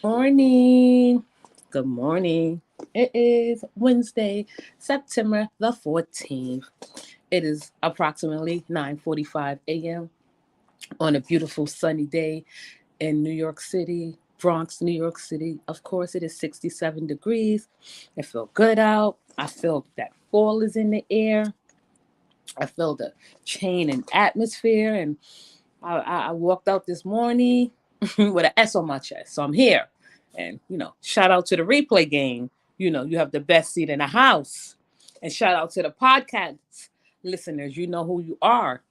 Morning. Good morning. It is Wednesday, September the 14th. It is approximately 9:45 a.m. on a beautiful sunny day in New York City, Bronx, New York City. Of course, it is 67 degrees. It feels good out. I feel that fall is in the air. I feel the change in atmosphere. And I walked out this morning with an S on my chest. So I'm here. And, shout out to the replay game. You have the best seat in the house. And shout out to the podcast listeners. You know who you are.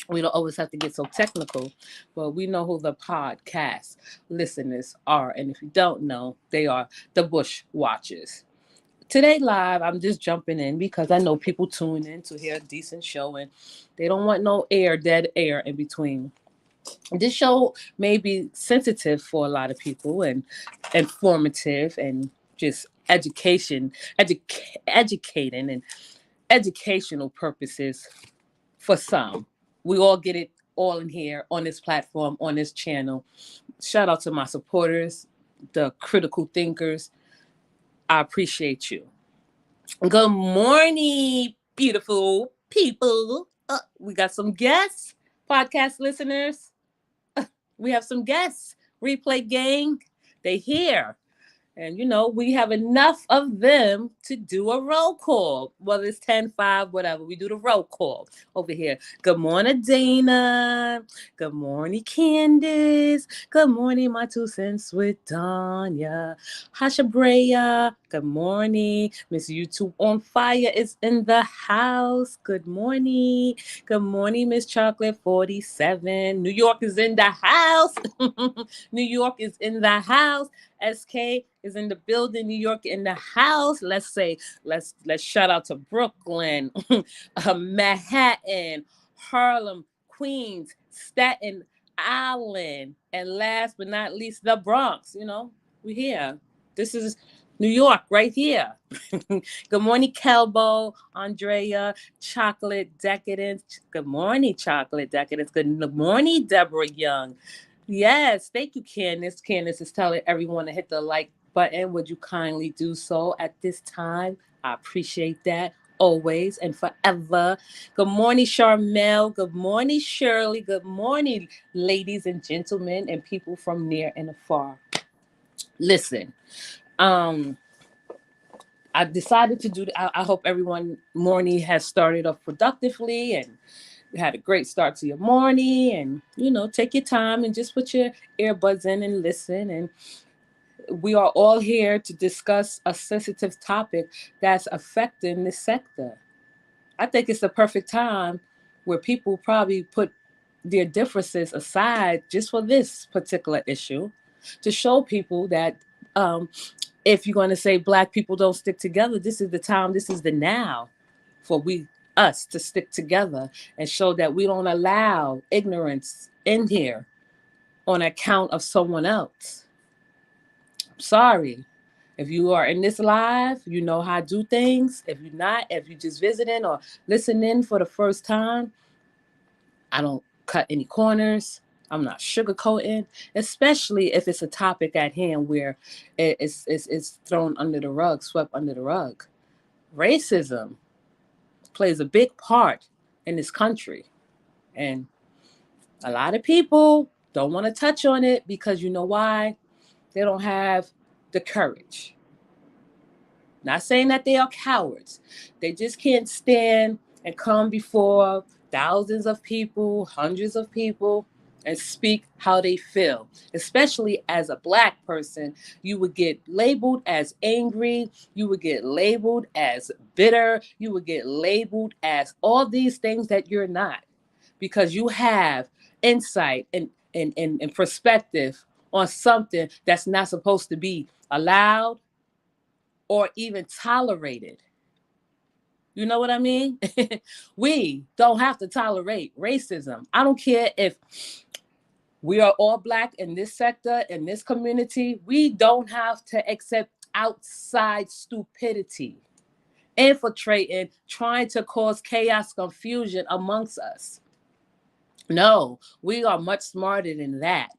We don't always have to get so technical, but we know who the podcast listeners are. And if you don't know, they are the Bush Watchers. Today live, I'm just jumping in because I know people tune in to hear a decent show and they don't want no dead air in between. This show may be sensitive for a lot of people and informative and just educating and educational purposes for some. We all get it all in here on this platform, on this channel. Shout out to my supporters, the critical thinkers. I appreciate you. Good morning, beautiful people. We got some guests, podcast listeners. We have some guests. Replay gang, they here. And, we have enough of them to do a roll call. Whether it's 10, 5, whatever. We do the roll call over here. Good morning, Dana. Good morning, Candace. Good morning, my 2 cents with Danya. Hashabrea. Good morning. Miss YouTube on Fire is in the house. Good morning. Good morning, Miss Chocolate 47. New York is in the house. New York is in the house. SK is in the building. New York in the house. Let's shout out to Brooklyn, Manhattan, Harlem, Queens, Staten Island, and last but not least, the Bronx. We here. This is New York right here. Good morning, Kelbo, Andrea, Chocolate Decadence. Good morning, Chocolate Decadence. Good morning, Deborah Young. Yes, thank you, Candace. Candace is telling everyone to hit the like button. Would you kindly do so at this time? I appreciate that always and forever. Good morning, Charmel. Good morning, Shirley. Good morning, ladies and gentlemen, and people from near and afar. Listen, um, I decided to do. I hope everyone morning has started off productively and you had a great start to your morning. And take your time and just put your earbuds in and listen. And we are all here to discuss a sensitive topic that's affecting this sector. I think it's the perfect time where people probably put their differences aside just for this particular issue to show people that um, if you're going to say black people don't stick together, this is the time, this is the now for us to stick together and show that we don't allow ignorance in here on account of someone else. I'm sorry. If you are in this live, you know how to do things. If you're not, if you're just visiting or listening for the first time, I don't cut any corners. I'm not sugarcoating, especially if it's a topic at hand where it's thrown under the rug, swept under the rug. Racism plays a big part in this country. And a lot of people don't want to touch on it because you know why? They don't have the courage. Not saying that they are cowards. They just can't stand and come before thousands of people, hundreds of people, and speak how they feel. Especially as a black person, you would get labeled as angry, you would get labeled as bitter, you would get labeled as all these things that you're not, because you have insight and perspective on something that's not supposed to be allowed or even tolerated. You know what I mean? We don't have to tolerate racism. I don't care if we are all black in this sector, in this community. We don't have to accept outside stupidity, infiltrating, trying to cause chaos, confusion amongst us. No, we are much smarter than that.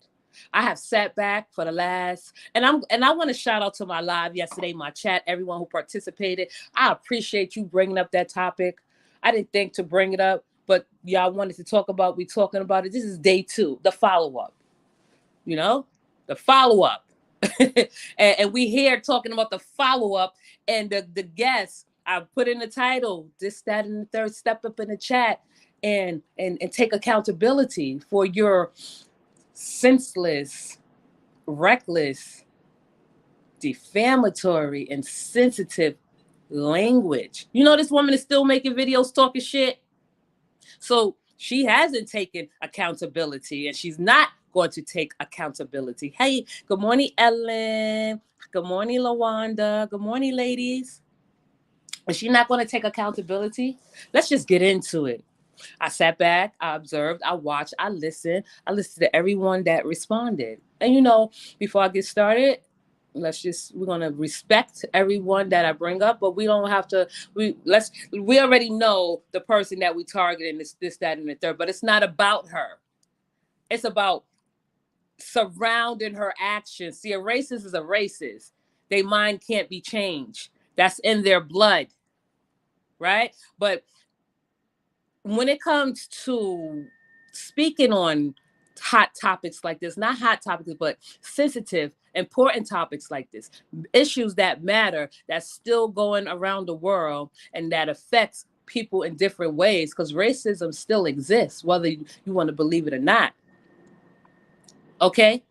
I have sat back for the last, and I want to shout out to my live yesterday, my chat, everyone who participated. I appreciate you bringing up that topic. I didn't think to bring it up, but y'all wanted to talk about. We talking about it. This is day 2, the follow up. You know, the follow up, and we here talking about the follow up, and the guests. I put in the title, this, that, and the third. Step up in the chat and take accountability for your senseless, reckless, defamatory, and sensitive language. You know, this woman is still making videos talking shit. So she hasn't taken accountability, and she's not going to take accountability. Hey, good morning, Ellen. Good morning, Lawanda. Good morning, ladies. Is she not going to take accountability? Let's just get into it. I sat back, I observed, I watched, I listened to everyone that responded. And you know, before I get started, we're gonna respect everyone that I bring up, but we don't have to. We already know the person that we target and this, that, and the third. But it's not about her. It's about surrounding her actions. See, a racist is a racist. Their mind can't be changed. That's in their blood, right? But when it comes to speaking on hot topics like this, not hot topics, but sensitive, important topics like this, issues that matter, that's still going around the world and that affects people in different ways, because racism still exists, whether you want to believe it or not. Okay?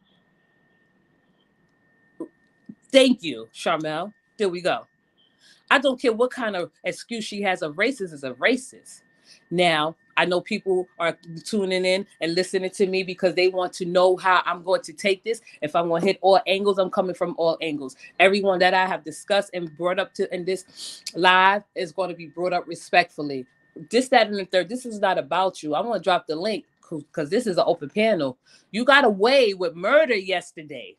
Thank you, Charmel. There we go. I don't care what kind of excuse she has. A racist is a racist. Now, I know people are tuning in and listening to me because they want to know how I'm going to take this. If I'm going to hit all angles, I'm coming from all angles. Everyone that I have discussed and brought up to in this live is going to be brought up respectfully. This, that, and the third. This is not about you. I'm going to drop the link because this is an open panel. You got away with murder yesterday.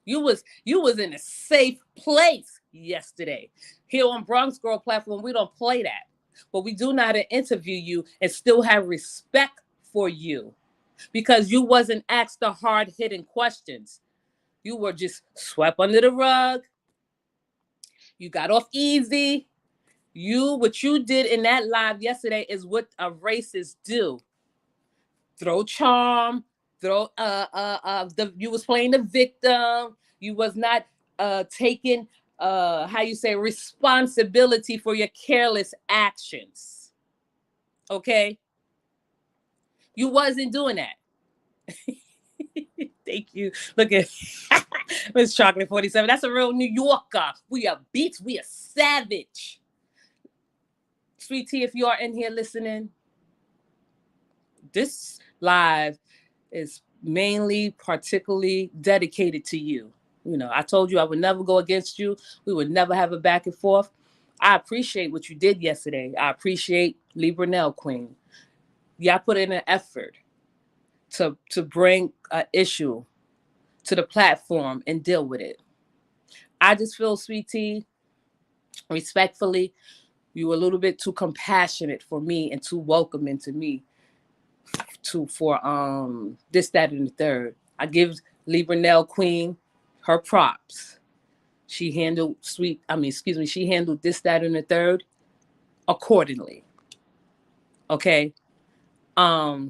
You was in a safe place yesterday. Here on Bronx Girl platform, we don't play that. But we do know how to interview you and still have respect for you, because you wasn't asked the hard-hitting questions. You were just swept under the rug. You got off easy. What you did in that live yesterday is what a racist do. Throw charm, you was playing the victim. You was not taking responsibility for your careless actions. Okay? You wasn't doing that. Thank you. Look at Miss Chocolate 47. That's a real New Yorker. We are beats. We are savage. Sweet Tea, if you are in here listening, this live is mainly particularly dedicated to you. You know, I told you I would never go against you. We would never have a back and forth. I appreciate what you did yesterday. I appreciate Librunell Queen. Y'all put in an effort to bring an issue to the platform and deal with it. I just feel, Sweet Tea, respectfully, you were a little bit too compassionate for me and too welcoming to me for this, that, and the third. I give Librunell Queen her props. She handled she handled this, that, and the third accordingly. Okay. I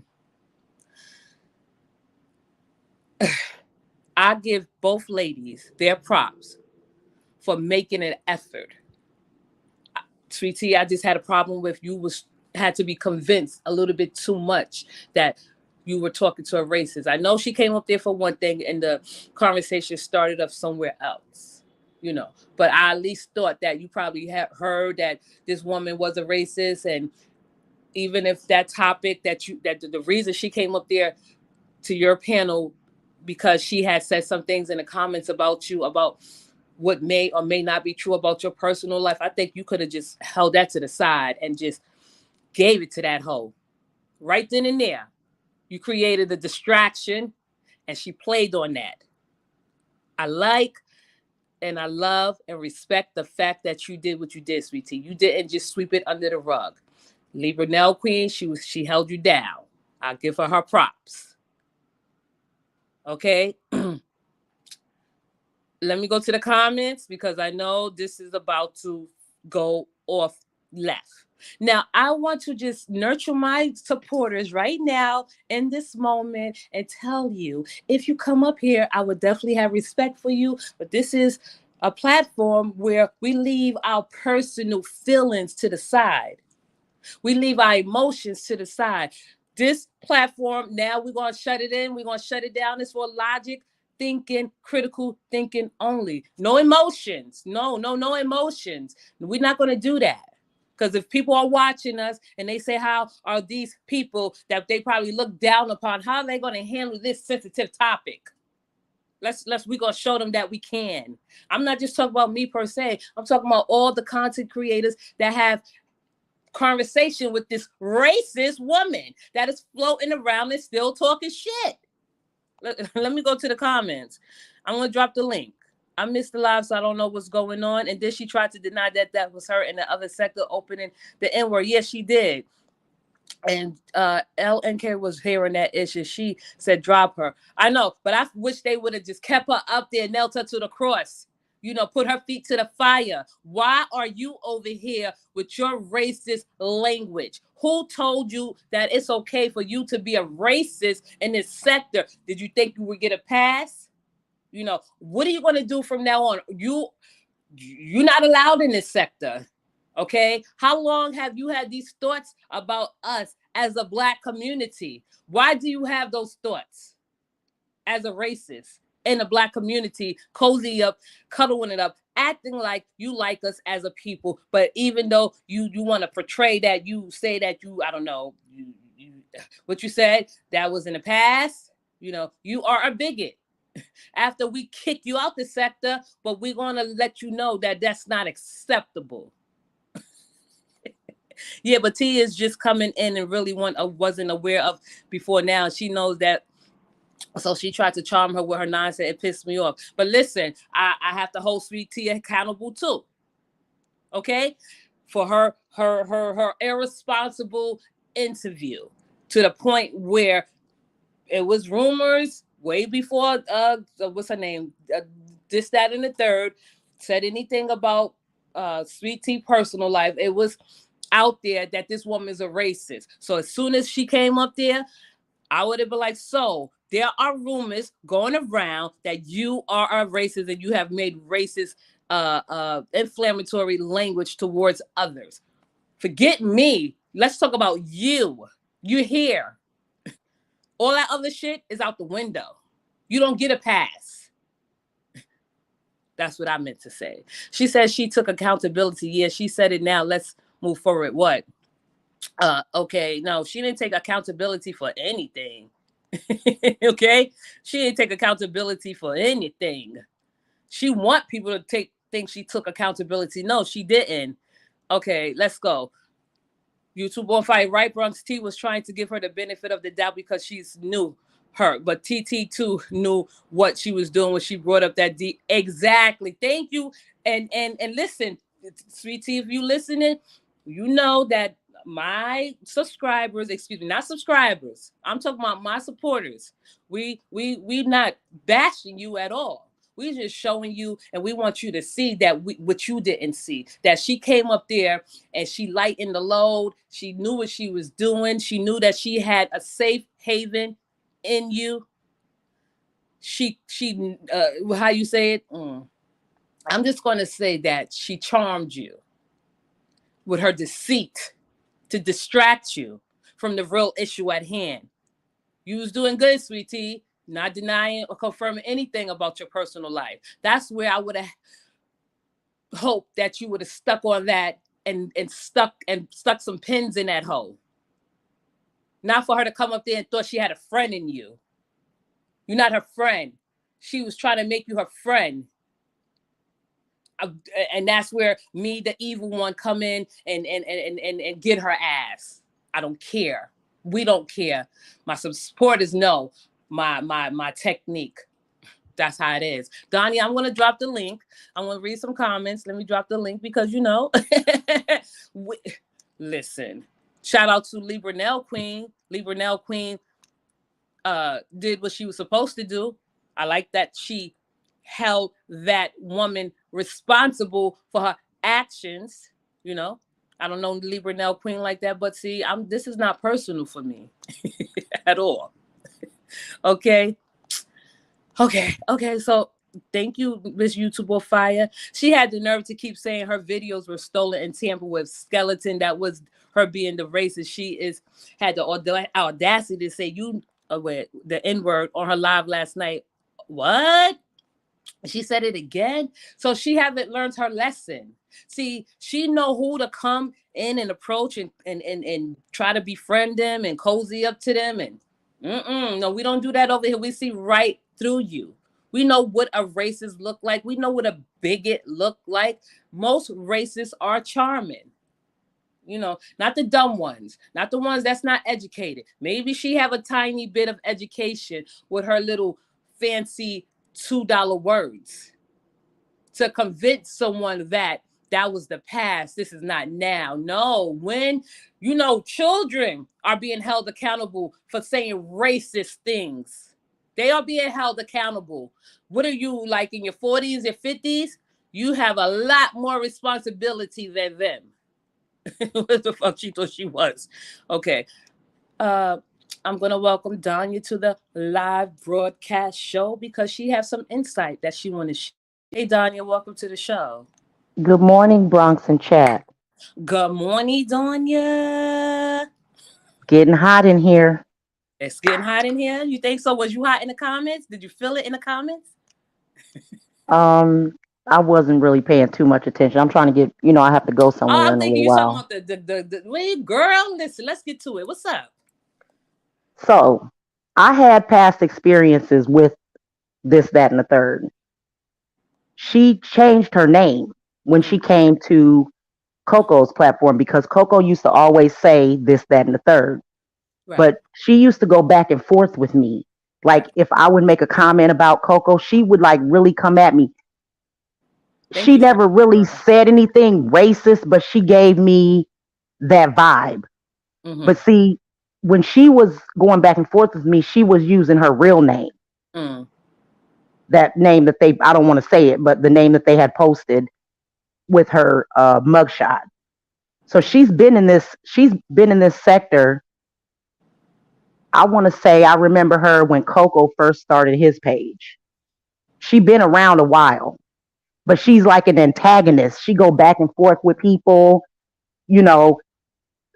give both ladies their props for making an effort. Sweetie, I just had a problem with you had to be convinced a little bit too much that you were talking to a racist. I know she came up there for one thing and the conversation started up somewhere else, you know, but I at least thought that you probably had heard that this woman was a racist. And even if that topic that the reason she came up there to your panel, because she had said some things in the comments about you, about what may or may not be true about your personal life, I think you could have just held that to the side and just gave it to that hoe right then and there. You created a distraction and she played on that. I like and I love and respect the fact that you did what you did, Sweetie. You didn't just sweep it under the rug. Librunell Queen, she held you down. I'll give her props. Okay. Let me go to the comments because I know this is about to go off left. Now, I want to just nurture my supporters right now in this moment and tell you if you come up here, I would definitely have respect for you. But this is a platform where we leave our personal feelings to the side. We leave our emotions to the side. This platform, now we're going to shut it in. We're going to shut it down. It's for logic, thinking, critical thinking only. No emotions. No emotions. We're not going to do that. Because if people are watching us and they say, how are these people that they probably look down upon, how are they going to handle this sensitive topic? We're gonna show them that we can. I'm not just talking about me per se. I'm talking about all the content creators that have conversation with this racist woman that is floating around and still talking shit. Let me go to the comments. I'm gonna drop the link. I missed the live, so I don't know what's going on. And then she tried to deny that that was her in the other sector opening the N word. Yes, she did. And LNK was hearing that issue. She said, drop her. I know, but I wish they would have just kept her up there, knelt her to the cross. Put her feet to the fire. Why are you over here with your racist language? Who told you that it's okay for you to be a racist in this sector? Did you think you would get a pass? What are you going to do from now on? You're not allowed in this sector. Okay. How long have you had these thoughts about us as a Black community? Why do you have those thoughts as a racist in the Black community, cozy up, cuddling it up, acting like you like us as a people? But even though you want to portray that, you say that I don't know, what you said, that was in the past, you are a bigot. After we kick you out the sector, but we're going to let you know that that's not acceptable. Yeah, but T is just coming in and really wasn't aware of before now. She knows that. So she tried to charm her with her nonsense. It pissed me off. But listen, I have to hold Sweet Tea accountable too. Okay? For her irresponsible interview, to the point where it was rumors way before what's her name? This, that, and the third said anything about Sweet Tea personal life. It was out there that this woman's a racist. So as soon as she came up there, I would have been like, so there are rumors going around that you are a racist and you have made racist inflammatory language towards others. Forget me. Let's talk about you. You're here. All that other shit is out the window. You don't get a pass. That's what I meant to say. She said she took accountability. Yeah, she said it now. Let's move forward. What? Okay, no, she didn't take accountability for anything. Okay? She didn't take accountability for anything. She want people to think she took accountability. No, she didn't. Okay, let's go. YouTube on fire. Right, Bronx T was trying to give her the benefit of the doubt because she's new her, but TT too knew what she was doing when she brought up that D. Exactly. Thank you. And listen, Sweet T, if you listening, you know that my subscribers, excuse me, not subscribers, I'm talking about my supporters. We not bashing you at all. We're just showing you, and we want you to see that what you didn't see. That she came up there and she lightened the load. She knew what she was doing. She knew that she had a safe haven in you. She how you say it? I'm just going to say that she charmed you with her deceit to distract you from the real issue at hand. You was doing good, sweetie, not denying or confirming anything about your personal life. That's where I would have hoped that you would have stuck on that and stuck some pins in that hole. Not for her to come up there and thought she had a friend in you. You're not her friend. She was trying to make you her friend. And that's where me, the evil one, come in and get her ass. I don't care. We don't care. My supporters know my technique. That's how it is. Donnie, I'm going to drop the link. I'm going to read some comments. Let me drop the link because, listen, shout out to Lee Burnell Queen. Lee Burnell Queen did what she was supposed to do. I like that she held that woman responsible for her actions. You know, I don't know Libra Nell Queen like that, but see, this is not personal for me at all. Okay, okay. So thank you, Miss YouTuber Fire. She had the nerve to keep saying her videos were stolen and tampered with. Skeleton, that was her being the racist. She is had the audacity to say you the N word on her live last night. What? She said it again. So she haven't learned her lesson. See, she know who to come in and approach and try to befriend them and cozy up to them. And no, we don't do that over here. We see right through you. We know what a racist look like. We know what a bigot look like. Most racists are charming. You know, not the dumb ones, not the ones that's not educated. Maybe she have a tiny bit of education with her little fancy $2 words to convince someone that that was the past, this is not now. No, when children are being held accountable for saying racist things, they are being held accountable. What are you, like, in your 40s and 50s? You have a lot more responsibility than them. What the fuck she thought she was? Okay. uh I'm gonna welcome Danya to the live broadcast show because she has some insight that she want to share. Hey Danya, welcome to the show. Good morning, Bronx and chat. Good morning, Danya. Getting hot in here. It's getting hot in here. You think so? Was you hot in the comments? Did you feel it in the comments? Um, I wasn't really paying too much attention. I'm trying to get, I have to go Oh, somewhere I'm in a thinking little you talking while. about the wait, girl. Listen, let's get to it. What's up? So, I had past experiences with this, that, and the third. She changed her name when she Mm-hmm. came to Coco's platform because Coco used to always say this, that, and the third. Right. But she used to go back and forth with me. Like, if I would make a comment about Coco, she would like really come at me. Thank She you for never that, really girl. said anything racist, but she gave me that vibe. Mm-hmm. But see, when she was going back and forth with me, she was using her real name. Mm. That name that I don't want to say it, but the name that they had posted with her mugshot. So she's been in this sector. I want to say I remember her when Coco first started his page. She been around a while, but she's like an antagonist. She go back and forth with people, you know,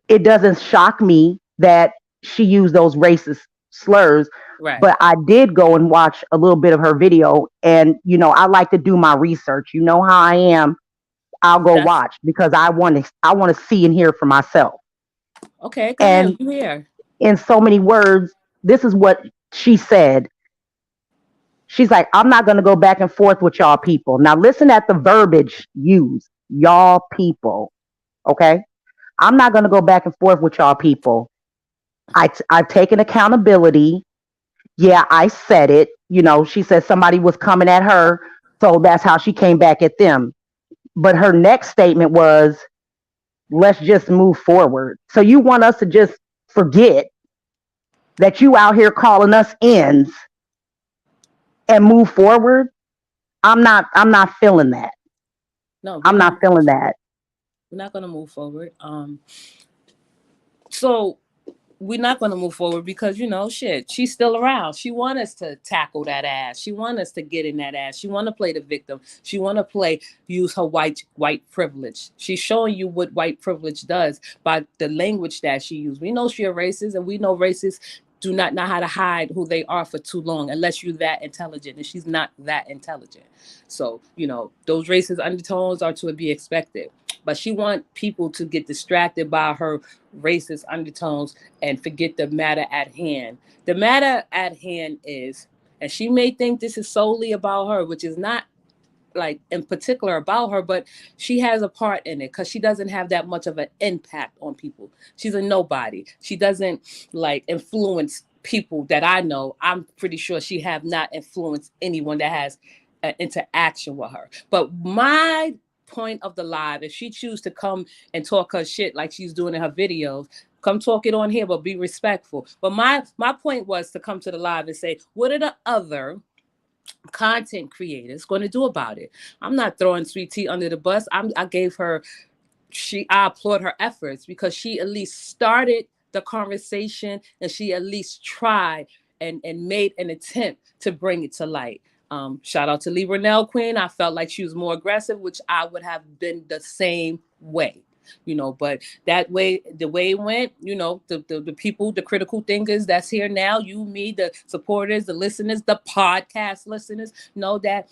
it doesn't shock me that she used those racist slurs, Right. but I did go and watch a little bit of her video, and I like to do my research. You know how I am. I'll go That's watch because I want to see and hear for myself. okay. Go ahead. And You here? in so many words, this is what she said. She's like, I'm not going to go back and forth with y'all people. Now listen at the verbiage used. Y'all people. Okay? I'm not going to go back and forth with y'all people. I've taken accountability. Yeah, I said it. She said somebody was coming at her, so that's how she came back at them. But her next statement was, let's just move forward. So you want us to just forget that you out here calling us ends and move forward? I'm not feeling that. No, we're I'm not. not feeling that. We're not gonna move forward. So we're not going to move forward because shit, she's still around. She want us to tackle that ass. She want us to get in that ass. She want to play the victim. She want to use her white privilege. She's showing you what white privilege does by the language that she used. We know she a racist, and we know racists do not know how to hide who they are for too long unless you're that intelligent, and she's not that intelligent. So those racist undertones are to be expected, but she want people to get distracted by her racist undertones and forget the matter at hand. The matter at hand is, and she may think this is solely about her, which is not like in particular about her, but she has a part in it because she doesn't have that much of an impact on people. She's a nobody. She doesn't like influence people that I know. I'm pretty sure she have not influenced anyone that has an interaction with her. But my point of the live, if she choose to come and talk her shit like she's doing in her videos, Come talk it on here, but be respectful. But my point was to come to the live and say, what are the other content creators going to do about it? I'm not throwing Sweet Tea under the bus. I gave her, I applaud her efforts because she at least started the conversation and she at least tried and made an attempt to bring it to light. Shout out to Lee Renell Queen. I felt like she was more aggressive, which I would have been the same way. But that way, the way it went, the people, the critical thinkers that's here now, you, me, the supporters, the listeners, the podcast listeners, know that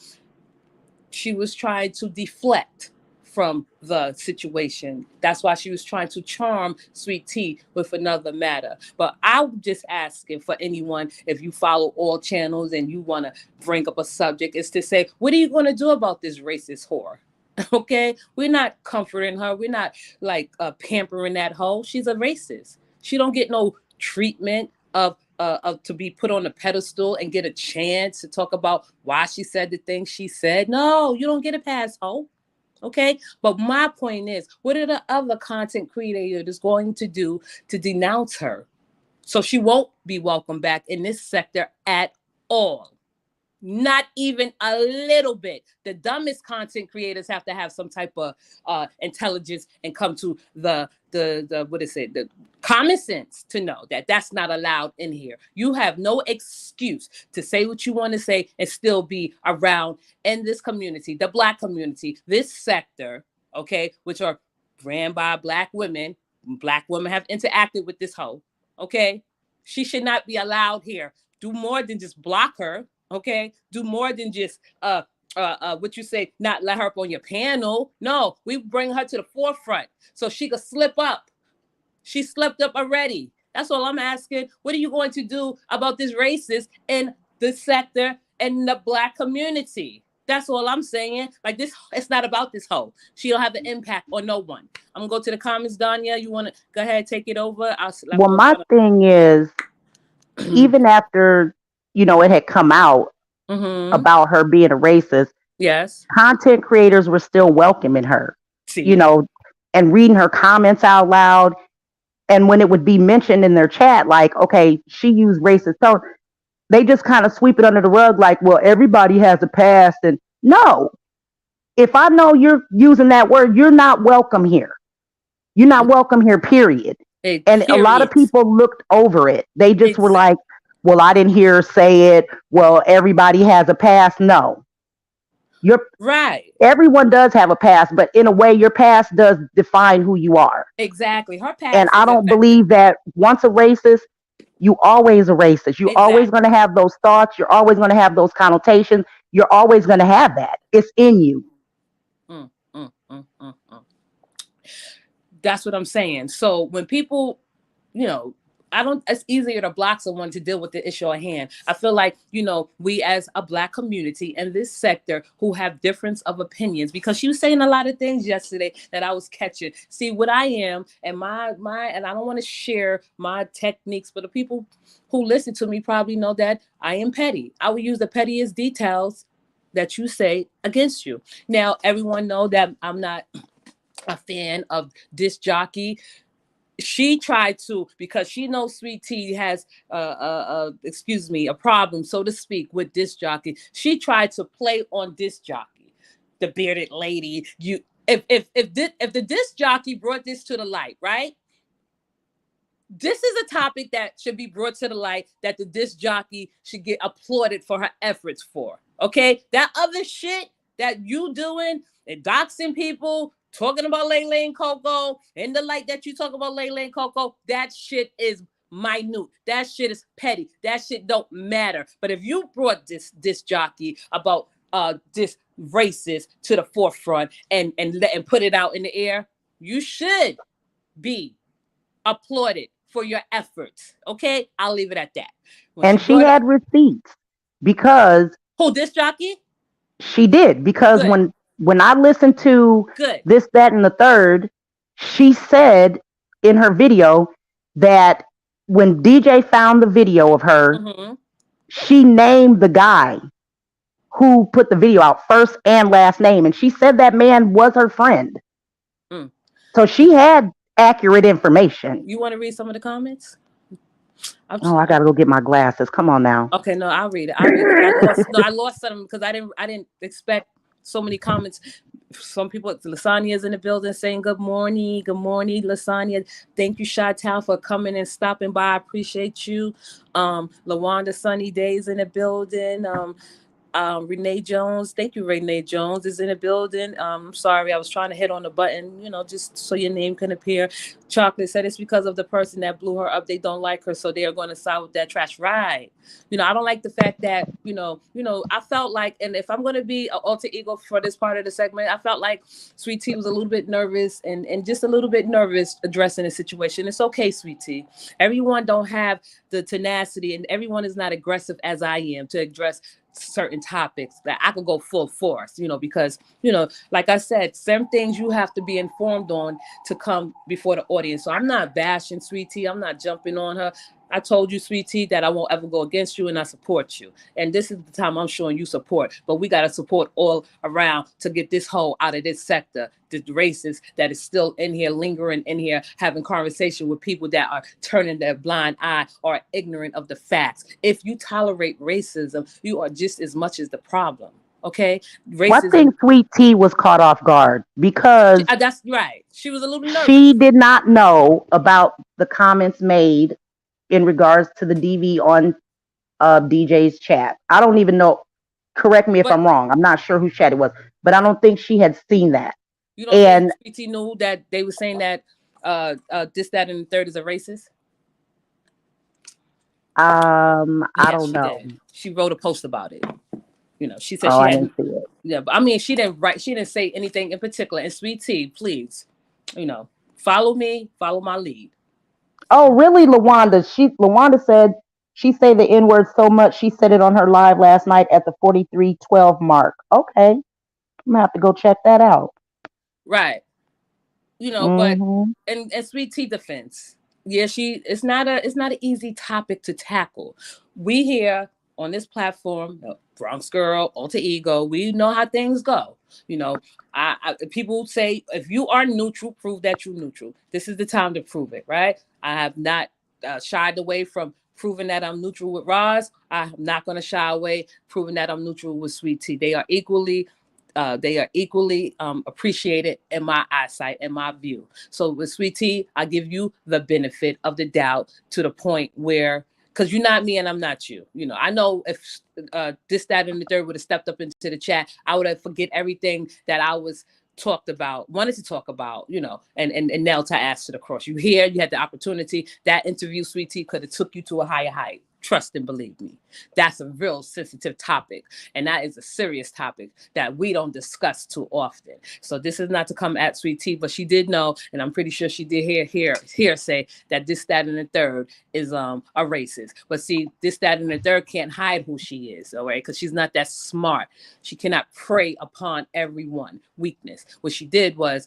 she was trying to deflect from the situation. That's why she was trying to charm Sweet Tea with another matter. But I'm just asking for anyone, if you follow all channels and you want to bring up a subject, is to say, what are you going to do about this racist whore? Okay, we're not comforting her. We're not like pampering that hoe. She's a racist. She don't get no treatment of to be put on a pedestal and get a chance to talk about why she said the things she said. No, you don't get a pass, hoe. Okay, but my point is, what are the other content creators going to do to denounce her so she won't be welcome back in this sector at all? Not even a little bit. The dumbest content creators have to have some type of intelligence and come to the what is it, the common sense to know that that's not allowed in here. You have no excuse to say what you want to say and still be around in this community, the Black community, this sector, okay, which are ran by Black women. Black women have interacted with this hoe, okay? She should not be allowed here. Do more than just block her. Okay, do more than just what you say, not let her up on your panel. No, we bring her to the forefront so she could slip up. She slipped up already. That's all I'm asking. What are you going to do about this racist in the sector and the Black community? That's all I'm saying. Like this, it's not about this hoe. She don't have an impact on no one. I'm gonna go to the comments, Danya. You want to go ahead, take it over? I'm Well, gonna my try thing is, to. even after, it had come out Mm-hmm. about her being a racist, Yes. content creators were still welcoming her, you See. know, and reading her comments out loud. And when it would be mentioned in their chat, like, okay, she used racist tone, they just kind of sweep it under the rug, like, well, everybody has a past. And no, if I know you're using that word, you're not welcome here. You're not welcome here, period. A And a lot of period. people looked over it. They just were Exactly. like, well, I didn't hear her say it. Well, everybody has a past. No, your Right. everyone does have a past, but in a way, your past does define who you are. Exactly. Her And past I is don't affected. believe that once a racist, you always a racist. You're always going to Exactly. have those thoughts. You're always going to have those connotations. You're always going to have that. It's in you. Mm, mm, mm, mm, mm. That's what I'm saying. So when people, you know, I don't, it's easier to block someone to deal with the issue at hand. I feel like, we as a Black community in this sector who have difference of opinions, because she was saying a lot of things yesterday that I was catching. See what I am and and I don't want to share my techniques, but the people who listen to me probably know that I am petty. I will use the pettiest details that you say against you. Now, everyone know that I'm not a fan of disc jockey. She tried to, because she knows Sweet Tea has excuse me, a problem, so to speak, with disc jockey. She tried to play on disc jockey, the bearded lady. You, if the disc jockey brought this to the light, right? This is a topic that should be brought to the light, that the disc jockey should get applauded for her efforts for. Okay, that other shit that you doing and doxing people, talking about Lele and Coco, and the light that you talk about Lele and Coco, that shit is minute. That shit is petty. That shit don't matter. But if you brought this disc jockey about this racist to the forefront and put it out in the air, you should be applauded for your efforts. Okay, I'll leave it at that. When she And she brought up, had receipts because who, this jockey? she did. Because Good, when I listened to good. this, that, and the third, she said in her video that when DJ found the video of her, Mm-hmm. she named the guy who put the video out, first and last name. And she said that man was her friend. Mm. So she had accurate information. You want to read some of the comments? I'm, Oh, I gotta go get my glasses. Come on now. okay, no, I'll read it. I'll read it because I lost. No, I lost some because I didn't expect so many comments. Some people, Lasagna's in the building saying good morning, Lasagna. Thank you, Chi-Town, for coming and stopping by. I appreciate you. Lawanda Sunny Days in the building. Renee Jones, thank you, Renee Jones is in the building. I'm sorry, I was trying to hit on the button, just so your name can appear. Chocolate said it's because of the person that blew her up. They don't like her, so they are going to side with that trash. Right. I don't like the fact that, I felt like, and if I'm going to be an alter ego for this part of the segment, I felt like Sweet Tea was a little bit nervous and just a little bit nervous addressing the situation. It's okay, Sweet Tea. Everyone don't have the tenacity, and everyone is not aggressive as I am to address certain topics that I could go full force, because, like I said, some things you have to be informed on to come before the audience. So I'm not bashing Sweet Tea. I'm not jumping on her. I told you, Sweet Tea, that I won't ever go against you and I support you. And this is the time I'm showing you support. But we got to support all around to get this hole out of this sector, the racist that is still in here, lingering in here, having conversation with people that are turning their blind eye or ignorant of the facts. If you tolerate racism, you are just as much as the problem. Okay? Well, I think Racism, Sweet Tea was caught off guard because that's right. She was a little she nervous. did not know about the comments made in regards to the DV on DJ's chat. I don't even know. Correct me if But I'm wrong. I'm not sure whose chat it was, but I don't think she had seen that. you don't think And PT knew that they were saying that this, that, and the third is a racist? I Yes, don't she know. did. She wrote a post about it. She said Oh, she I hadn't. didn't see it. Yeah, but I mean, she didn't write. She didn't say anything in particular. And Sweet Tea, please, you know, follow me, follow my lead. Oh, really, Lawanda? Lawanda said she say the N word so much she said it on her live last night at the 43:12 mark. Okay, I'm gonna have to go check that out. Right. But Hmm. and Sweet Tea defense. Yeah, it's not an easy topic to tackle. We here on this platform, Bronx Girl, Alter Ego, we know how things go. You know, people say if you are neutral, prove that you're neutral. This is the time to prove it, right? I have not shied away from proving that I'm neutral with Roz. I'm not going to shy away proving that I'm neutral with Sweet Tea. They are equally appreciated in my eyesight and my view. So with Sweet Tea, I give you the benefit of the doubt to the point where, because you're not me and I'm not you. I know if this, that, and the third would have stepped up into the chat, I would have forget everything that I was wanted to talk about, and nailed her ass to the cross. You had the opportunity. That interview, Sweet Tea, could have took you to a higher height. Trust and believe me. That's a real sensitive topic. And that is a serious topic that we don't discuss too often. So this is not to come at Sweet Tea, but she did know, and I'm pretty sure she did hear say that this, that, and the third is a racist. But see, this, that, and the third can't hide who she is, all right? Because she's not that smart. She cannot prey upon everyone weakness. What she did was,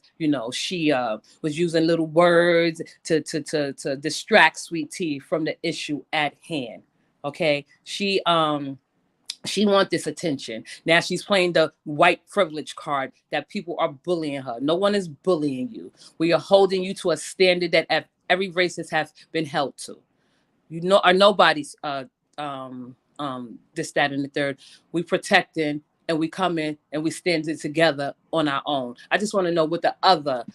she was using little words to distract Sweet Tea from the issue at hand. Okay, she wants this attention. Now she's playing the white privilege card that people are bullying her. No one is bullying you. We are holding you to a standard that every racist has been held to. Are nobody's this, that, and the third. We protecting and we come in and we stand it together on our own. I just want to know what the other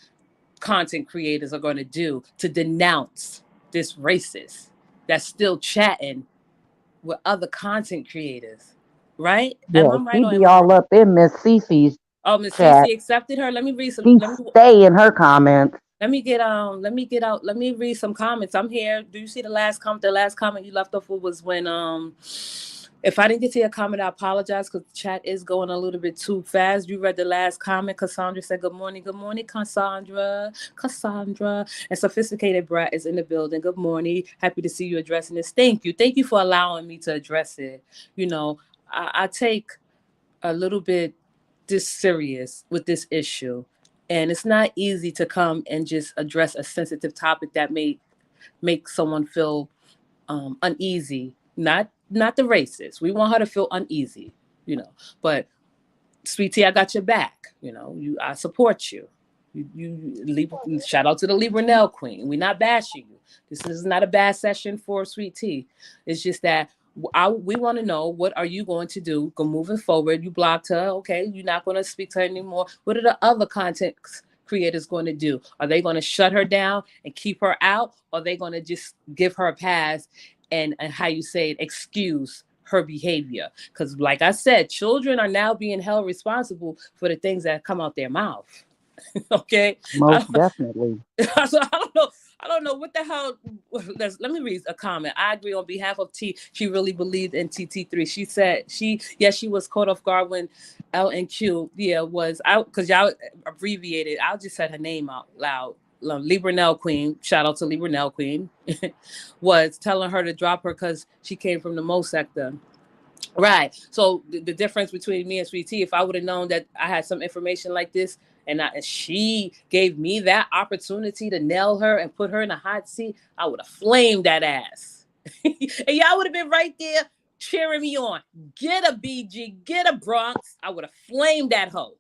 content creators are going to do to denounce this racist that's still chatting with other content creators, right? Am Yeah, I right she or be am I all wrong? up in Miss Cece's Oh, Miss chat. Cece accepted her. Let me read some. She stay in her comments. Let me read some comments. I'm here. Do you see the last comment? The last comment you left off with was when if I didn't get to your comment, I apologize because the chat is going a little bit too fast. You read the last comment. Cassandra said, good morning. Good morning, Cassandra. Cassandra. And Sophisticated Brat is in the building. Good morning. Happy to see you addressing this. Thank you. Thank you for allowing me to address it. I take a little bit this serious with this issue. And it's not easy to come and just address a sensitive topic that may make someone feel uneasy. Not the racist. We want her to feel uneasy. But Sweetie, I got your back. I support you. Shout out to the Libranel Queen. We're not bashing you. This is not a bad session for Sweet Tea. It's just that we want to know, what are you going to do? Go moving forward. You blocked her. Okay, you're not going to speak to her anymore. What are the other content creators going to do? Are they going to shut her down and keep her out? Or are they going to just give her a pass and how you say it, excuse her behavior? Because like I said, children are now being held responsible for the things that come out their mouth. Okay. Most definitely. So I don't know. I don't know what the hell. Let me read a comment. I agree on behalf of T. She really believed in TT3. She said she was caught off guard when L and Q was out, because y'all abbreviated. I'll just said her name out loud. Libranel Queen, shout out to Libranel Queen, was telling her to drop her because she came from the Mo sector. Right. So the difference between me and Sweet Tea, if I would have known that I had some information like this, and she gave me that opportunity to nail her and put her in a hot seat, I would have flamed that ass. And y'all would have been right there cheering me on. Get a BG, get a Bronx. I would have flamed that hoe.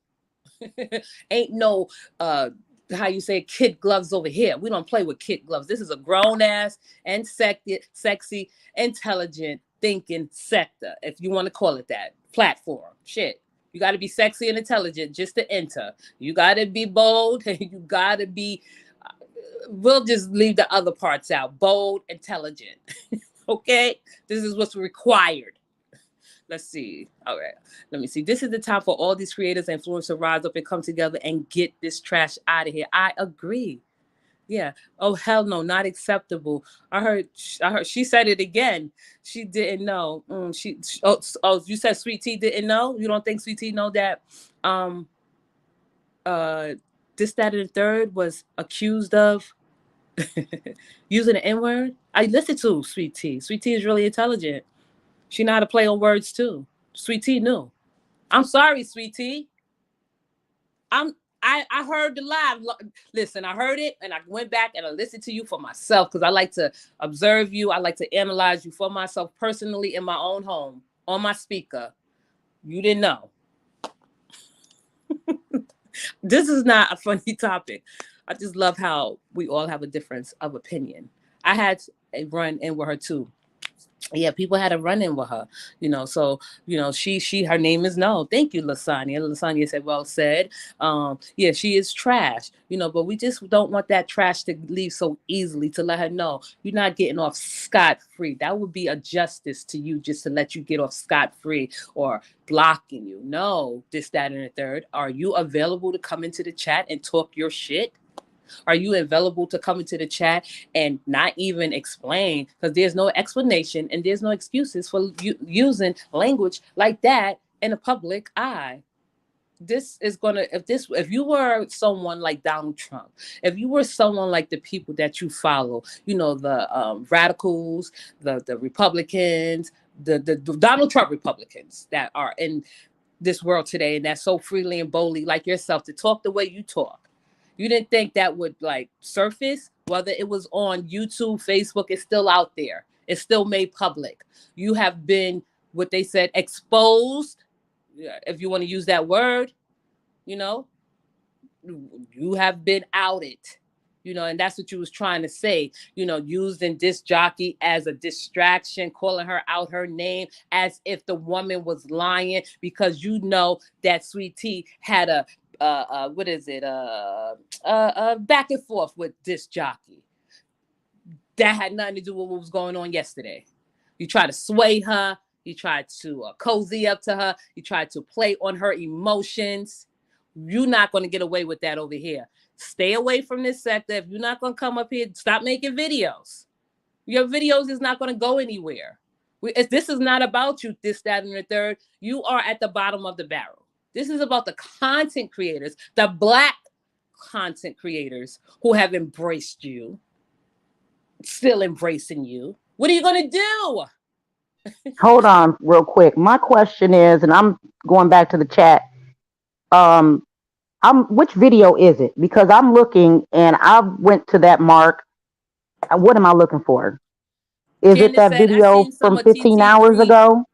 Ain't no how you say kid gloves over here. We don't play with kid gloves. This is a grown ass and sexy, intelligent thinking sector, if you want to call it that, platform. Shit. You got to be sexy and intelligent just to enter. You got to be bold. You got to be, we'll just leave the other parts out. Bold, intelligent. Okay? This is what's required. Let's see. All right. Let me see. This is the time for all these creators and influencers to rise up and come together and get this trash out of here. I agree. Yeah. Oh hell no, not acceptable. I heard she said it again. She didn't know. Oh, you said Sweet Tea didn't know? You don't think Sweet Tea know that um uh this, that, and the third was accused of using the N-word? I listened to Sweet Tea. Sweet Tea is really intelligent. She know how to play on words too. Sweet Tea knew. I'm sorry, Sweet Tea. I heard the live. Listen, I heard it and I went back and I listened to you for myself, because I like to observe you. I like to analyze you for myself personally in my own home on my speaker. You didn't know. This is not a funny topic. I just love how we all have a difference of opinion. I had a run in with her too. Yeah, people had a run in with her, so she her name is No. Thank you, Lasagna said, well said. Yeah, she is trash, but we just don't want that trash to leave so easily, to let her know you're not getting off scot-free. That would be a justice to you, just to let you get off scot-free, or blocking you. No, this, that, and the third. Are you available to come into the chat and talk your shit? Are you available to come into the chat and not even explain? Because there's no explanation and there's no excuses for using language like that in a public eye. This is gonna, if you were someone like Donald Trump, if you were someone like the people that you follow, the radicals, the Republicans, the Donald Trump Republicans that are in this world today, and that's so freely and boldly like yourself, to talk the way you talk, you didn't think that would like surface? Whether it was on YouTube, Facebook, it's still out there. It's still made public. You have been, what they said, exposed, if you want to use that word, you know, you have been outed. And that's what you was trying to say, using this jockey as a distraction, calling her out her name as if the woman was lying, because that Sweet Tea had a what is it? Back and forth with this jockey. That had nothing to do with what was going on yesterday. You tried to sway her. You tried to cozy up to her. You tried to play on her emotions. You're not going to get away with that over here. Stay away from this sector. If you're not going to come up here, stop making videos. Your videos is not going to go anywhere. This is not about you, this, that, and the third. You are at the bottom of the barrel. This is about the content creators, the Black content creators who have embraced you, still embracing you. What are you going to do? Hold on real quick. My question is, and I'm going back to the chat. Um, which video is it? Because I'm looking and I went to that mark. What am I looking for? Is it Candace that said, I video seen some from of 15 hours TT3. ago?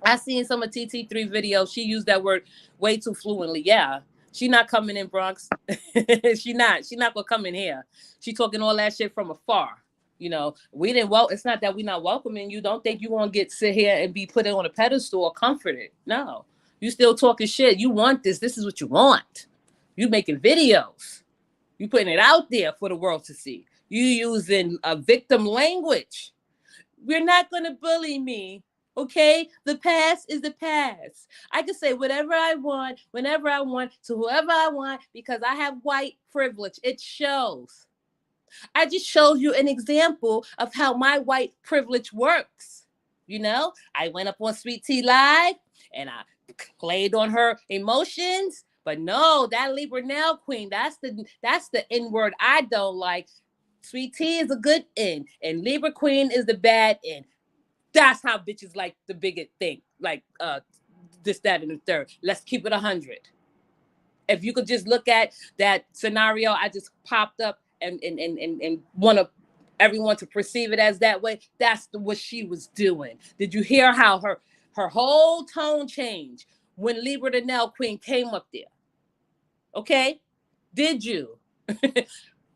I seen some of TT3 videos. She used that word way too fluently. Yeah. She not coming in Bronx. She not gonna come in here. She talking all that shit from afar. We didn't. Well, it's not that we not welcoming you. Don't think you gonna get sit here and be put on a pedestal or comforted. No, you still talking shit. You want this. This is what you want. You making videos. You putting it out there for the world to see. You using a victim language. We're not gonna bully me. Okay, the past is the past. I can say whatever I want, whenever I want, to whoever I want, because I have white privilege. It shows. I just showed you an example of how my white privilege works. I went up on Sweet Tea Live and I played on her emotions. But no, that Libra Nail Queen, that's the N word I don't like. Sweet Tea is a good N, and Libra Queen is the bad N. That's how bitches like the bigot thing. Like this, that, and the third. Let's keep it 100. If you could just look at that scenario I just popped up and want everyone to perceive it as that way, that's what she was doing. Did you hear how her whole tone changed when Libra the Nail Queen came up there? Okay? Did you?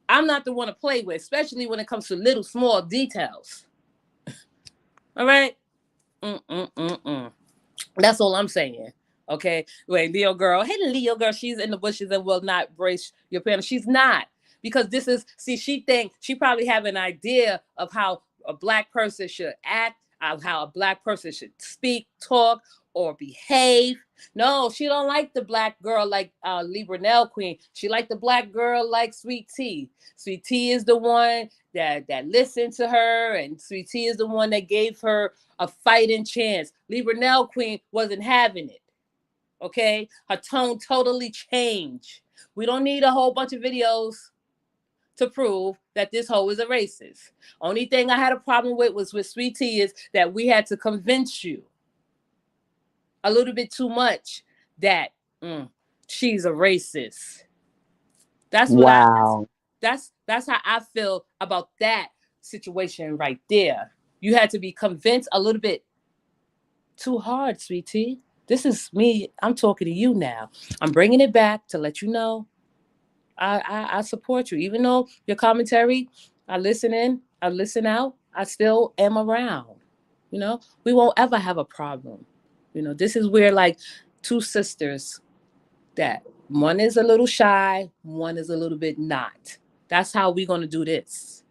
I'm not the one to play with, especially when it comes to little small details. All right? Mm-mm-mm-mm. That's all I'm saying. Okay. Wait, Leo girl. Hey, Leo girl, she's in the bushes and will not brace your panel. She's not. Because she probably have an idea of how a black person should act, of how a black person should speak, talk, or behave. No, she don't like the black girl like Libra Nail Queen. She like the black girl like Sweet Tea. Sweet Tea is the one that listened to her, and Sweet Tea is the one that gave her a fighting chance. Libra Nail Queen wasn't having it. Okay? Her tone totally changed. We don't need a whole bunch of videos to prove that this hoe is a racist. Only thing I had a problem with was with Sweet Tea is that we had to convince you a little bit too much that she's a racist. That's what I Wow. that's how I feel about that situation right there. You had to be convinced a little bit too hard, Sweet Tea. This is me. I'm talking to you now. I'm bringing it back to let you know I support you. Even though your commentary, I listen in, I listen out, I still am around. We won't ever have a problem. This is where like two sisters that one is a little shy, one is a little bit not. That's how we're gonna do this.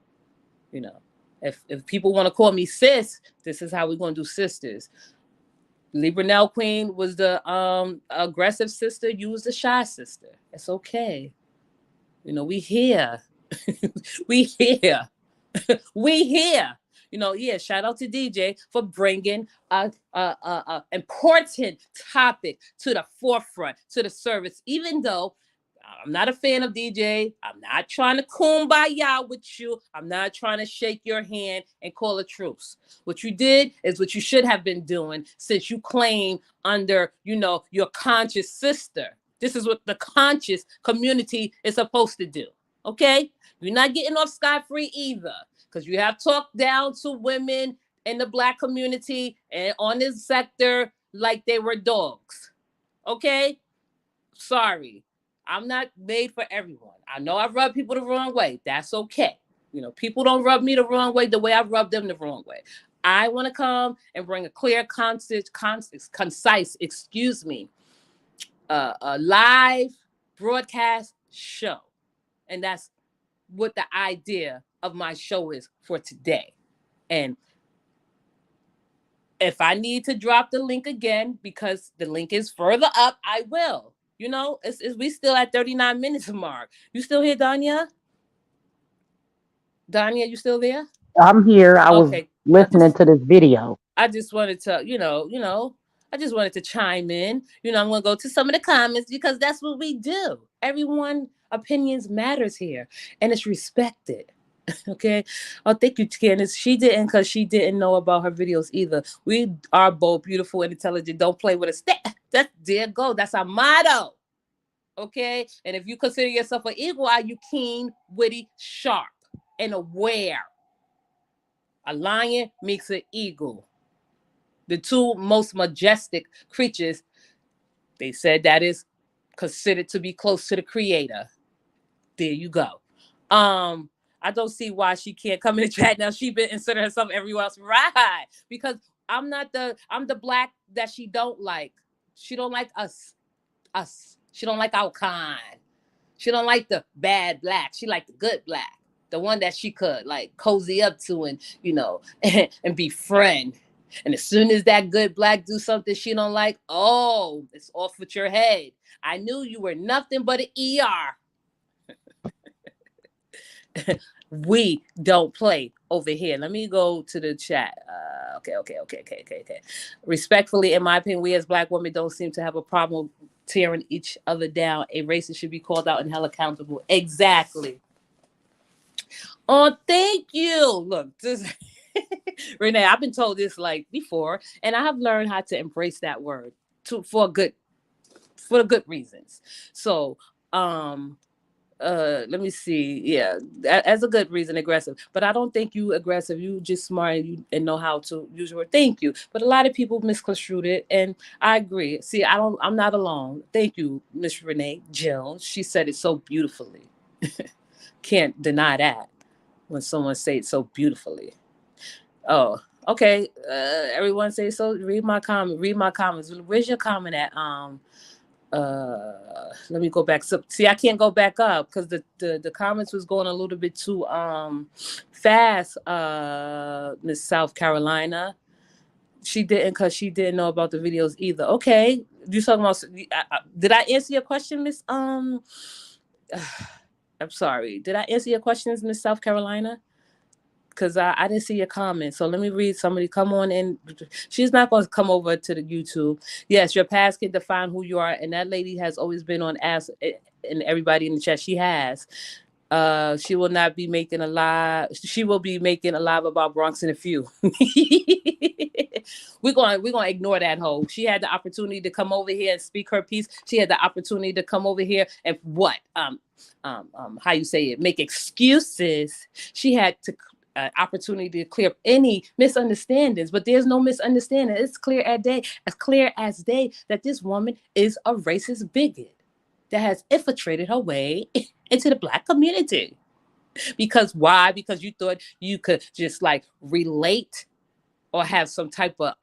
You know, if people want to call me sis, this is how we're gonna do sisters. Libra Nell Queen was the aggressive sister. You was the shy sister. It's okay. We here. We here. We here. Yeah. Shout out to DJ for bringing a important topic to the forefront, to the service. Even though I'm not a fan of DJ, I'm not trying to kumbaya with you. I'm not trying to shake your hand and call a truce. What you did is what you should have been doing since you claim under, your conscious sister. This is what the conscious community is supposed to do. Okay? You're not getting off scot-free either, because you have talked down to women in the black community and on this sector like they were dogs. Okay? Sorry. I'm not made for everyone. I know I've rubbed people the wrong way. That's okay. People don't rub me the wrong way the way I've rubbed them the wrong way. I want to come and bring a clear, concise, a live broadcast show. And that's what the idea of my show is for today. And if I need to drop the link again because the link is further up, I will. We still at 39 minutes mark. You still here, Danya? Danya, you still there? I'm here. I was Okay. I listening just to this video. I just wanted to, I just wanted to chime in. I'm gonna go to some of the comments because that's what we do. Everyone opinions matters here and it's respected. Okay. Oh, thank you, Candace. She didn't because she didn't know about her videos either. We are both beautiful and intelligent. Don't play with us. That's there go. That's our motto. Okay. And if you consider yourself an eagle, are you keen, witty, sharp, and aware? A lion makes an eagle. The two most majestic creatures, they said that is considered to be close to the creator. There you go. Um, I don't see why she can't come in the chat now. She been inserting herself everywhere else, right? Because I'm the black that she don't like. She don't like us. She don't like our kind. She don't like the bad black. She like the good black, the one that she could like cozy up to and and befriend. And as soon as that good black do something she don't like, oh, it's off with your head. I knew you were nothing but an ER. We don't play over here. Let me go to the chat. Okay. Respectfully, in my opinion, we as black women don't seem to have a problem tearing each other down. A racist should be called out and held accountable. Exactly. Oh, thank you. Look, this Renee, I've been told this like before, and I have learned how to embrace that word for good reasons. So, um, let me see. Yeah, as a good reason, aggressive. But I don't think you aggressive. You just smart and you and know how to use your word. Thank you. But a lot of people misconstrued it, and I agree. See, I'm not alone. Thank you, Miss Renee Jones. She said it so beautifully. Can't deny that when someone say it so beautifully. Oh, okay. Everyone say so. Read my comment. Read my comments. Where's your comment at? Let me go back. So, see, I can't go back up because the comments was going a little bit too fast. Miss South Carolina, she didn't because she didn't know about the videos either. Okay, you talking about? Did I answer your question, Miss? I'm sorry. Did I answer your questions, Miss South Carolina? Because I didn't see your comment. So let me read somebody. Come on in. She's not going to come over to the YouTube. Yes, your past can define who you are. And that lady has always been on ass and everybody in the chat. She has. She will not be making a live. She will be making a live about Bronx in a few. We're gonna ignore that hoe. She had the opportunity to come over here and speak her piece. She had the opportunity to come over here and what how you say it, make excuses. She had to opportunity to clear up any misunderstandings, but there's no misunderstanding. It's clear as day that this woman is a racist bigot that has infiltrated her way into the black community. Because why? Because you thought you could just like relate or have some type of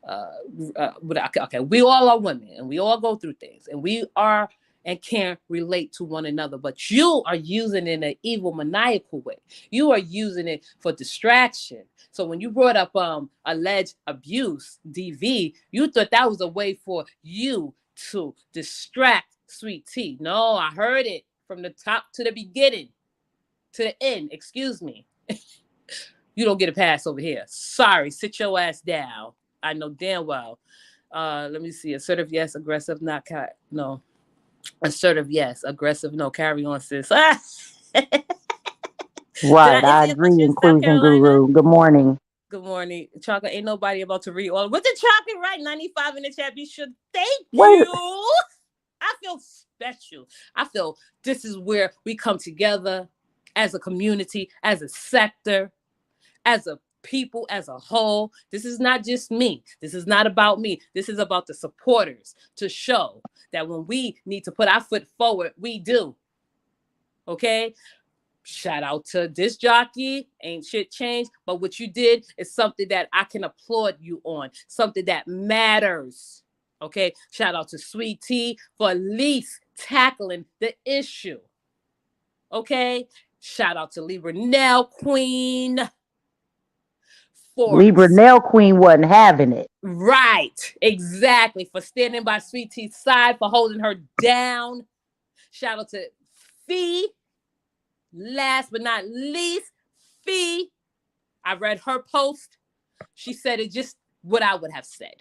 okay, we all are women and we all go through things and we are and can relate to one another, but you are using it in an evil maniacal way. You are using it for distraction. So when you brought up alleged abuse, DV, you thought that was a way for you to distract Sweet Tea. No, I heard it from the top to the beginning to the end, excuse me. You don't get a pass over here. Sorry, sit your ass down. I know damn well. Let me see. Assertive, yes. Aggressive, not no. Assertive, yes. Aggressive, no. Carry on, sis. Did I Right, I answer your agree. question, South Inclusion Carolina? guru. Good morning. Good morning. Chocolate, ain't nobody about to read all. With the chocolate, right? 95 in the chat. Be sure. Thank Wait, you. I feel special. I feel this is where we come together as a community, as a sector, as a people as a whole. This is not just me. This is not about me. This is about the supporters to show that when we need to put our foot forward, we do. Okay? Shout out to this jockey. Ain't shit changed. But what you did is something that I can applaud you on. Something that matters. Okay? Shout out to Sweet Tea for at least tackling the issue. Okay? Shout out to Libra Nell Queen for Libra Nail Queen wasn't having it. right, exactly, for standing by Sweet Tea's side, for holding her down. Shout out to Fee. Last but not least, Fee. I read her post. She said it just what I would have said.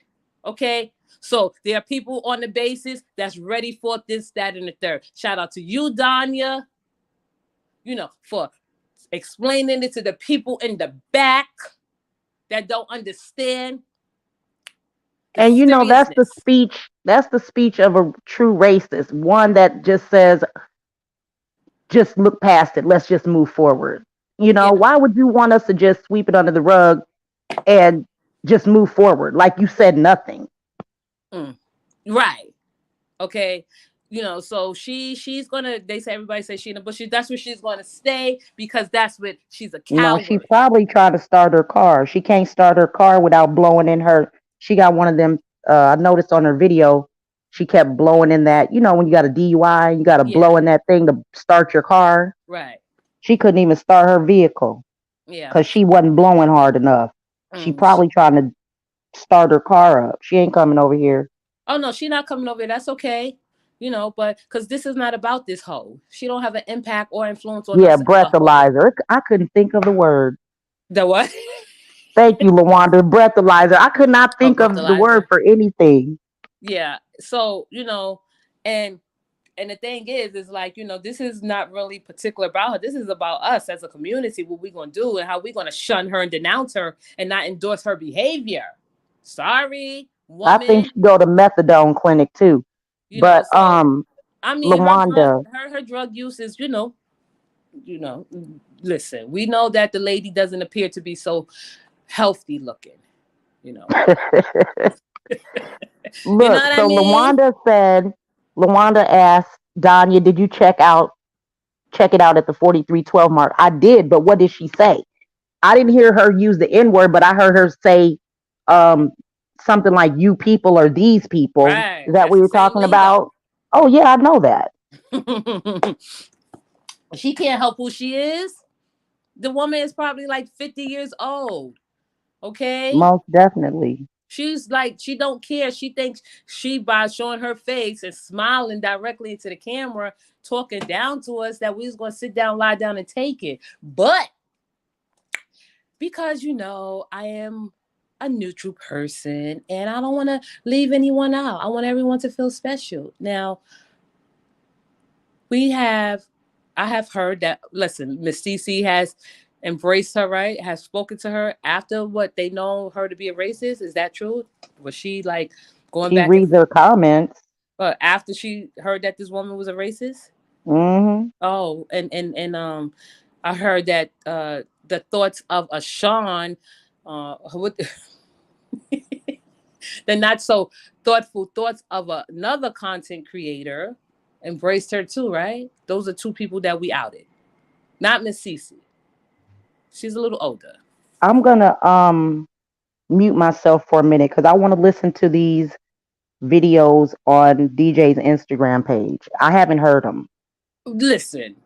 Okay. So there are people on the basis that's ready for this, that, and the third. Shout out to you, Danya, for explaining it to the people in the back that don't understand the And that's the seriousness. speech. That's the speech of a true racist. One that just says, just look past it. Let's just move forward. Yeah. Why would you want us to just sweep it under the rug and just move forward? Like you said nothing. Mm. Right. Okay. So she's gonna, they say, everybody say she in the bushes, that's where she's gonna stay, because that's what, she's a No, she's coward. probably trying to start her car. She can't start her car without blowing in her. She got one of them. I noticed on her video, she kept blowing in that. You know, when you got a DUI, you got to blow Yeah, in that thing to start your car. right. She couldn't even start her vehicle Yeah. because she wasn't blowing hard enough. She Mm. probably trying to start her car up. She ain't coming over here. Oh no, she not coming over here. That's okay. But because this is not about this hoe. She don't have an impact or influence on Yeah, us as a whole. breathalyzer. I couldn't think of the word. The what? Thank you, Lawanda. Breathalyzer. I could not Oh, think of the word breathalyzer. for anything. Yeah. So, and the thing is like, this is not really particular about her. This is about us as a community, what we're gonna do and how we're gonna shun her and denounce her and not endorse her behavior. Sorry, I think woman. she go to methadone clinic too. But So I mean, Lawanda, her drug use is, you know, listen, we know that the lady doesn't appear to be so healthy looking, you know. You know look, what I so mean? Lawanda asked Danya, did you check it out at the 4312 mark? I did, but what did she say? I didn't hear her use the N word, but I heard her say um something like you people or these people. Right. Is that That's what the you're same talking lingo. about? Oh yeah, I know that. She can't help who she is. The woman is probably like 50 years old. Okay. Most definitely. She's like, she don't care. She thinks she, by showing her face and smiling directly into the camera, talking down to us, that we was gonna sit down, lie down, and take it. But because I am a neutral person and I don't want to leave anyone out. I want everyone to feel special. Now, we have I have heard that, listen, Miss CC has embraced her, right? Has spoken to her after what they know her to be a racist. Is that true? Was she like going She back and reads her comments. after she heard that this woman was a racist? Hmm. Oh, I heard that the thoughts of a Sean, what the not so thoughtful thoughts of another content creator embraced her too, right? Those are two people that we outed. Not Miss Cece. She's a little older. I'm gonna mute myself for a minute because I want to listen to these videos on DJ's Instagram page. I haven't heard them. Listen,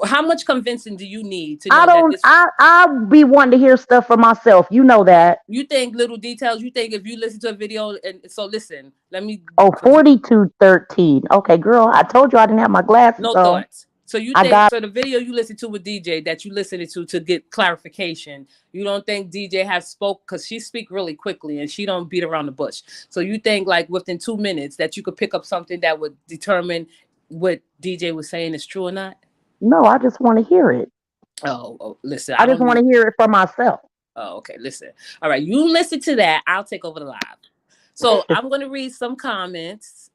how much convincing do you need to I know that don't. this? I be wanting to hear stuff for myself. You know that. You think little details? You think if you listen to a video, and so listen, let me, Oh, because you 4213. Okay, girl. I told you I didn't have my glasses no on. thoughts. So you I think, got. so the video you listen to with DJ that you listened to get clarification, you don't think DJ has spoke, because she speak really quickly and she don't beat around the bush. So you think like within 2 minutes that you could pick up something that would determine what DJ was saying is true or not? No, I just want to hear it. Listen, I I just don't want need. to hear it for myself. Oh, okay. Listen. All right, you listen to that. I'll take over the live. So I'm gonna read some comments.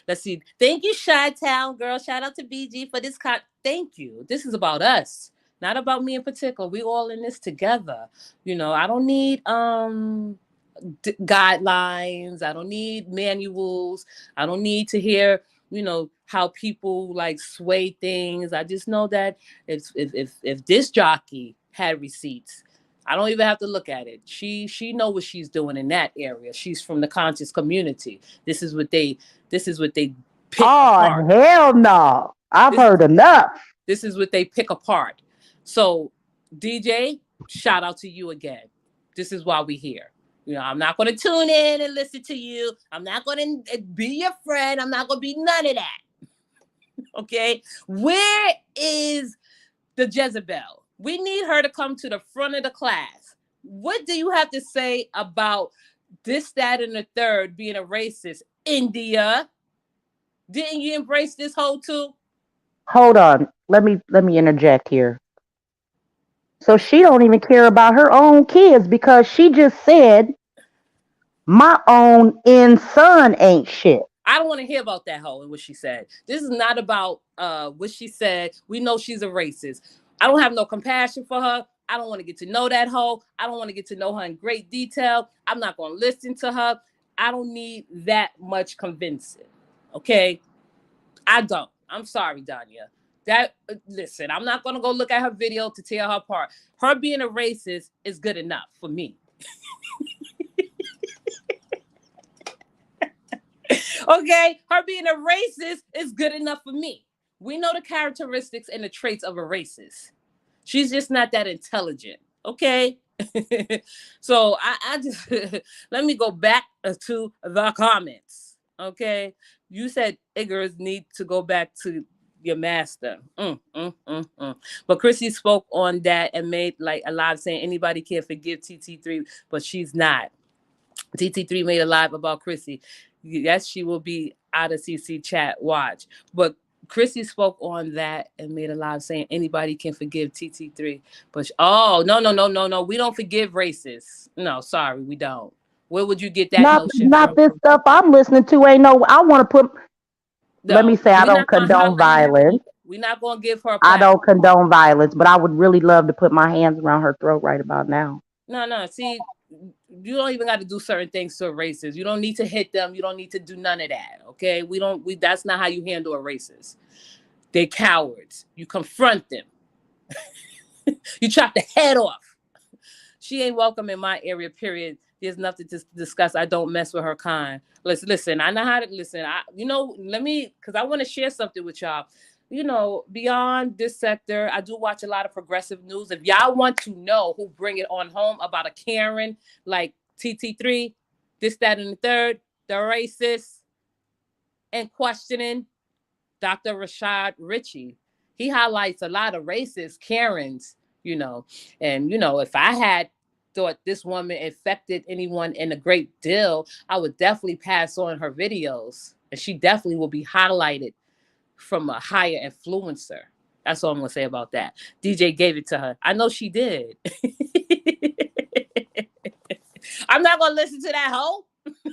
Let's see. Thank you, Chi Town girl. Shout out to BG for this. Thank you. This is about us, not about me in particular. We all in this together. I don't need guidelines. I don't need manuals. I don't need to hear how people like sway things. I just know that if this jockey had receipts, I don't even have to look at it. She know what she's doing in that area. She's from the conscious community. This is what they pick Oh apart. hell no! I've This is heard enough. this is what they pick apart. So, DJ, shout out to you again. This is why we here. I'm not going to tune in and listen to you. I'm not going to be your friend. I'm not going to be none of that. Okay? Where is the Jezebel? We need her to come to the front of the class. What do you have to say about this, that, and the third being a racist? India, didn't you embrace this whole too? Hold on. Let me interject here. So she don't even care about her own kids because she just said my own in son ain't shit. I don't want to hear about that hoe and what she said. This is not about what she said. We know she's a racist. I don't have no compassion for her. I don't want to get to know that hoe. I don't want to get to know her in great detail. I'm not going to listen to her. I don't need that much convincing. Okay? I don't. I'm sorry, Danya. That listen, I'm not gonna go look at her video to tear her apart. Her being a racist is good enough for me. Okay? Her being a racist is good enough for me. We know the characteristics and the traits of a racist. She's just not that intelligent. Okay. So I just let me go back to the comments. Okay. You said Iggers need to go back to your master. But Chrissy spoke on that and made like a live saying anybody can forgive TT3, but she's not. TT3 made a live about Chrissy. Yes, she will be out of CC chat. Watch. But Chrissy spoke on that and made a live saying anybody can forgive TT3. But oh, no. We don't forgive racists. No, sorry, we don't. Where would you get that Not notion not from? this stuff I'm listening to. Ain't no. I want to put. Let me No, say I we're don't not gonna condone holler. violence. We're not gonna give her a I don't platform. condone violence, but I would really love to put my hands around her throat right about now. No. See, you don't even got to do certain things to a racist. You don't need to hit them. You don't need to do none of that. Okay, we don't. We that's not how you handle a racist. They're cowards. You confront them. You chop the head off. She ain't welcome in my area, period. There's nothing to discuss. I don't mess with her kind. Listen. I know how to listen. Let me, because I want to share something with y'all. Beyond this sector, I do watch a lot of progressive news. If y'all want to know who bring it on home about a Karen like TT3, this, that, and the third, the racist and questioning, Dr. Rashad Ritchie. He highlights a lot of racist Karens, you know. And, if I had thought this woman affected anyone in a great deal, I would definitely pass on her videos. And she definitely will be highlighted from a higher influencer. That's all I'm going to say about that. DJ gave it to her. I know she did. I'm not going to listen to that hoe.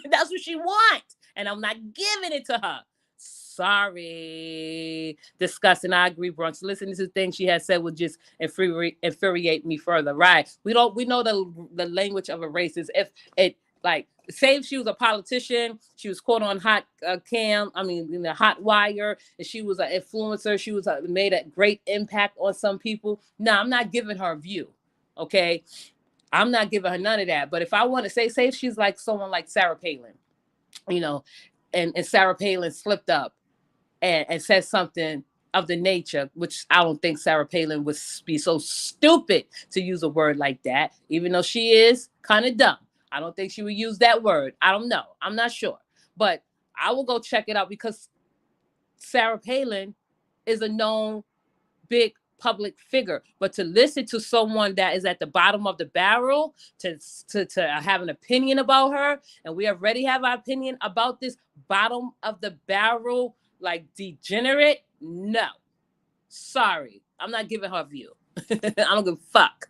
That's what she wants. And I'm not giving it to her. Sorry. Disgusting. I agree, Bronx. Listening to things she has said would just infuriate me further. Right. We know the language of a racist. If it like say if she was a politician, she was caught on hot in the hot wire, and she was an influencer, she was made a great impact on some people. No, I'm not giving her a view. Okay. I'm not giving her none of that. But if I want to say if she's like someone like Sarah Palin, you know, and Sarah Palin slipped up and said something of the nature, which I don't think Sarah Palin would be so stupid to use a word like that, even though she is kind of dumb. I don't think she would use that word. I don't know. I'm not sure. But I will go check it out because Sarah Palin is a known big public figure. But to listen to someone that is at the bottom of the barrel to have an opinion about her, and we already have our opinion about this bottom of the barrel like degenerate, no, sorry, I'm not giving her a view. I don't give a fuck.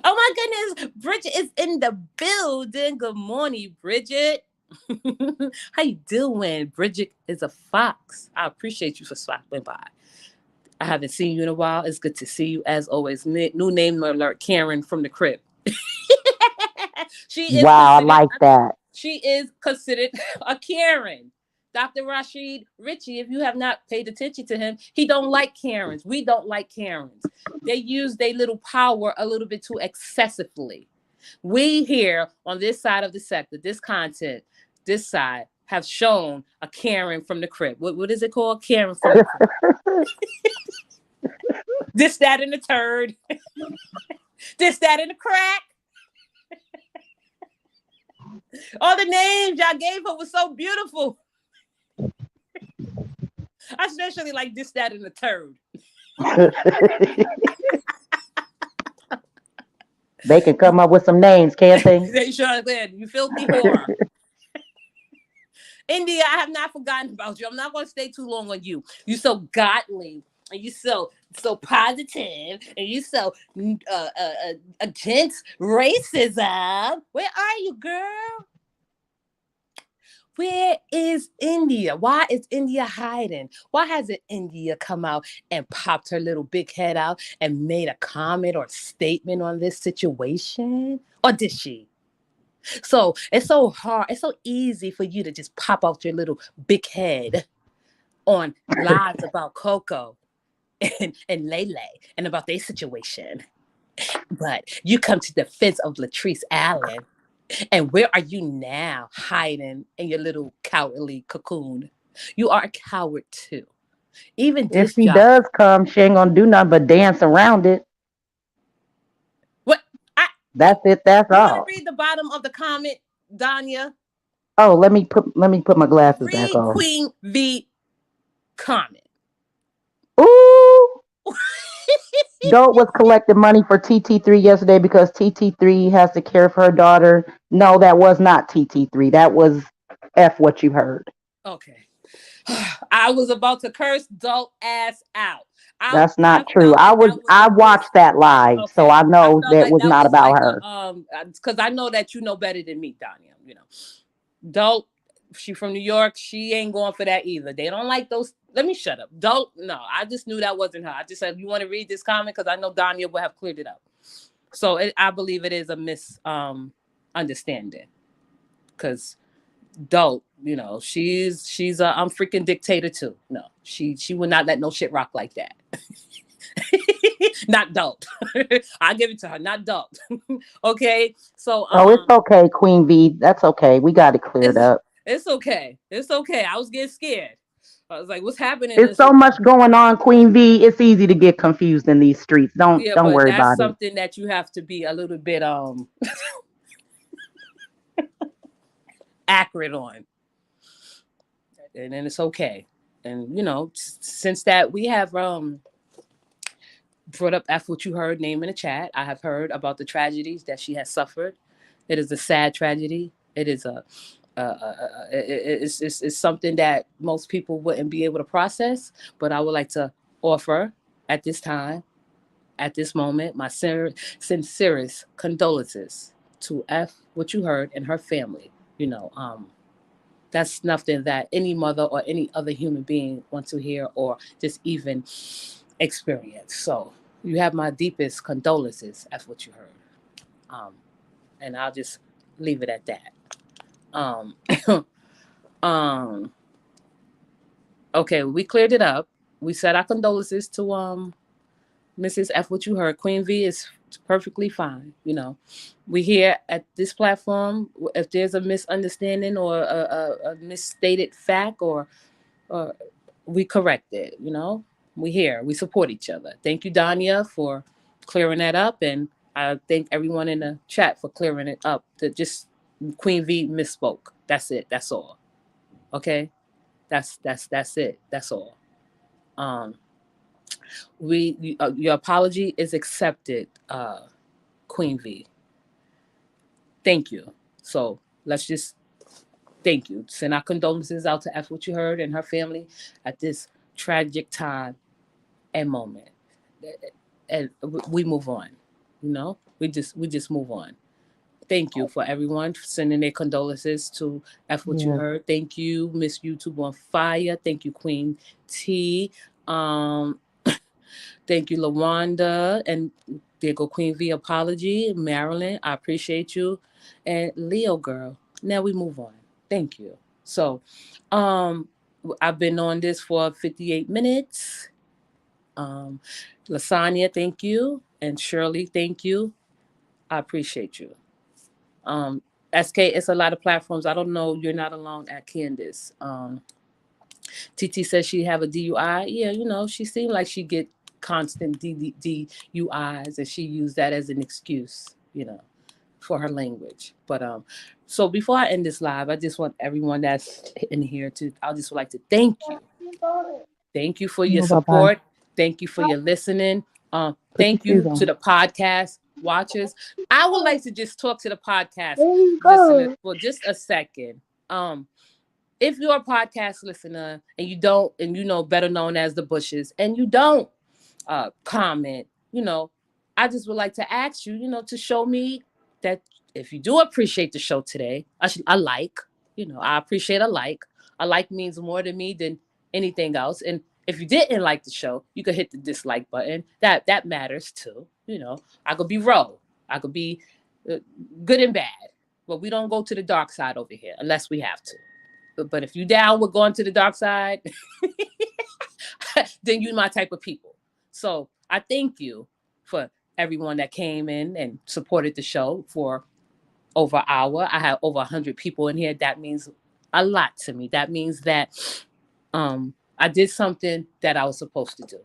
Oh my goodness, Bridget is in the building. Good morning, Bridget. How you doing? Bridget is a fox. I appreciate you for stopping by. I haven't seen you in a while. It's good to see you as always. New name alert, Karen from the crib. she is Wow, I considered like that. she is considered a Karen. Dr. Rashid Ritchie, if you have not paid attention to him, he don't like Karens. We don't like Karens. They use their little power a little bit too excessively. We here on this side of the sector, this content, this side, have shown a Karen from the crib. What is it called? Karen from the crib. This, that, and the third. This, that, and the crack. All the names y'all gave her was so beautiful. I especially like this, that, and the third. They can come up with some names, can't they? They sure did. You filthy whore. India, I have not forgotten about you. I'm not going to stay too long on you. You so godly, and you so positive, and you so against racism. Where are you, girl? Where is India? Why is India hiding? Why hasn't India come out and popped her little big head out and made a comment or statement on this situation? Or did she? So it's so hard. It's so easy for you to just pop out your little big head on lies about Coco and Lele and about their situation. But you come to the defense of Latrice Allen. And where are you now, hiding in your little cowardly cocoon? You are a coward too. Even If this she job. does come, she ain't gonna do nothing but dance around it. What? I That's it. That's You want to all. read the bottom of the comment, Danya? Oh, let me put my glasses back Read on. Queen V comment. Ooh, Dope was collecting money for TT3 yesterday because TT3 has to care for her daughter. No, that was not TT3. That was F what you heard. Okay. I was about to curse dope ass out. That's I not true. felt like that was I a miss. watched that live, so Okay. I I know felt that like was that not was about like her. because I know that you know better than me, Danya. Dope. She from New York. She ain't going for that either. They don't like those. Let me shut up. Dope. No, I just knew that wasn't her. I just said you want to read this comment because I know Danya will have cleared it up. So I believe it is a understanding because dope. She's a I'm freaking dictator too. No, she would not let no shit rock like that. Not dope. I give it to her. Not dope. Okay. So Oh, it's okay, Queen V. That's okay. We got it cleared it's up. it's okay. It's okay. I was getting scared. I was like, what's happening in It's this so world? much going on, Queen V. It's easy to get confused in these streets. Don't Yeah, don't but worry that's about it. something that you have to be a little bit accurate on. And then it's okay. And since that we have brought up after what you heard name in the chat, I have heard about the tragedies that she has suffered. It is a sad tragedy. It is it's something that most people wouldn't be able to process. But I would like to offer at this time, at this moment, my sincerest condolences to what you heard and her family. You know, that's nothing that any mother or any other human being wants to hear or just even experience. So you have my deepest condolences. That's what you heard. Um, and I'll just leave it at that. Um, um, okay, we cleared it up. We said our condolences to Mrs. F. What you heard. Queen V is perfectly fine. We here at this platform. If there's a misunderstanding or a misstated fact, or we correct it. We here. We support each other. Thank you, Danya, for clearing that up, and I thank everyone in the chat for clearing it up. That just Queen V misspoke. That's it. That's all. Okay. That's it. That's all. Um, your apology is accepted, Queen V. Thank you. So let's just thank you. Send our condolences out to F. What you heard and her family at this tragic time and moment. And we move on. We just move on. Thank you for everyone for sending their condolences to F What You Yes. Heard. Thank you, Miss YouTube on Fire. Thank you, Queen T. Um, thank you, Lawanda. And there go Queen V apology. Marilyn, I appreciate you. And Leo girl. Now we move on. Thank you. So I've been on this for 58 minutes. Um, Lasagna, thank you. And Shirley, thank you. I appreciate you. Um, SK, it's a lot of platforms. I don't know. You're not alone at Candace. TT says she have a DUI. Yeah, she seemed like she get constant DUIs, and she used that as an excuse, for her language. But so before I end this live, I just want everyone that's in here to. I just would like to thank you. Thank you for your Oh, bye bye. support. Thank you for your listening. Put your Thank shoes you to on. the podcast watchers. I would like to just talk to the podcast There you listeners go. for just a second. If you're a podcast listener and you don't, and better known as the Bushes, and you don't comment, I just would like to ask you, to show me that if you do appreciate the show today, I like, I appreciate a like. A like means more to me than anything else. And if you didn't like the show, you could hit the dislike button. That matters too. I could be raw. I could be uh, good and bad. But we don't go to the dark side over here unless we have to. But if you down with going to the dark side, then you my type of people. So I thank you for everyone that came in and supported the show for over an hour. I have over 100 people in here. That means a lot to me. That means that I did something that I was supposed to do.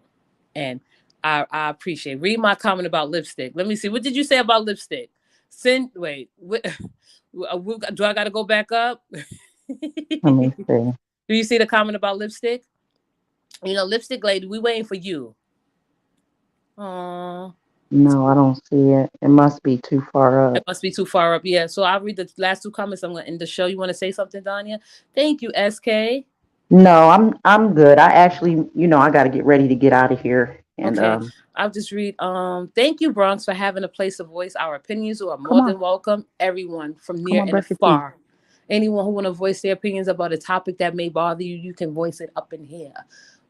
And I appreciate. Read my comment about lipstick. Let me see. What did you say about lipstick? Send. Wait. Do I got to go back up? Let me Do see. you see the comment about lipstick? You know, lipstick lady, we waiting for you. Aww. No, I don't see it. It must be too far It up. must be too far up. Yeah. So I'll read the last two comments. I'm going to end the show. You want to say something, Danya? Thank you, SK. No, I'm good. I actually, I got to get ready to get out of here. And Okay. I'll just read. Thank you, Bronx, for having a place to voice our opinions. You are come more on, than welcome. Everyone from come near on, and brush your teeth. afar. Anyone who want to voice their opinions about a topic that may bother you, you can voice it up in here.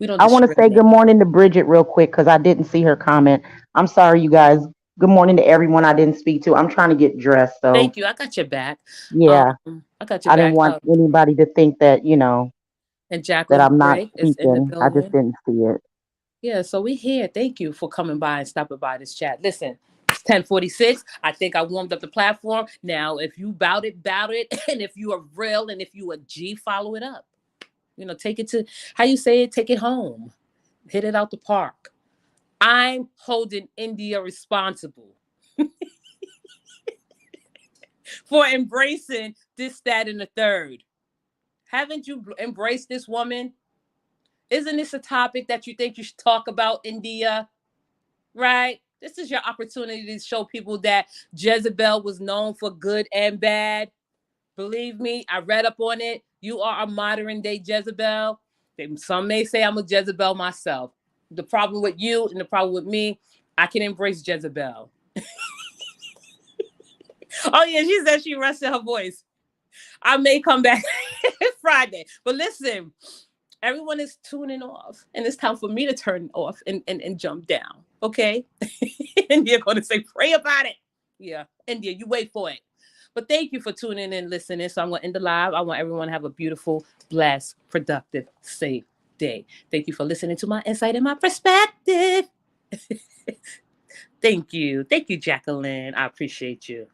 We don't I want to say discriminate. good morning to Bridget real quick because I didn't see her comment. I'm sorry, you guys. Good morning to everyone I didn't speak to. I'm trying to get dressed, so Thank you. I got your back. yeah, I got your I didn't back. want anybody to think that And that Jacqueline I'm not Gray is in the speaking. I just building. didn't see it. Yeah, so we here. Thank you for coming by and stopping by this chat. Listen, it's 10:46. I think I warmed up the platform. Now, if you bout it, bout it. And if you are real and if you a G, follow it up. Take it to how you say it, take it home. Hit it out the park. I'm holding India responsible for embracing this, that, and the third. Haven't you embraced this woman? Isn't this a topic that you think you should talk about, India? Right? This is your opportunity to show people that Jezebel was known for good and bad. Believe me, I read up on it. You are a modern day Jezebel. Some may say I'm a Jezebel myself. The problem with you and the problem with me, I can embrace Jezebel. Oh, yeah, she said she rested her voice. I may come back Friday. But listen, everyone is tuning off, and it's time for me to turn off and jump down. Okay? And you're going to say, pray about it. Yeah, India, you wait for it. But thank you for tuning in and listening. So I'm going to end the live. I want everyone to have a beautiful, blessed, productive, safe day. Thank you for listening to my insight and my perspective. Thank you. Thank you, Jacqueline. I appreciate you.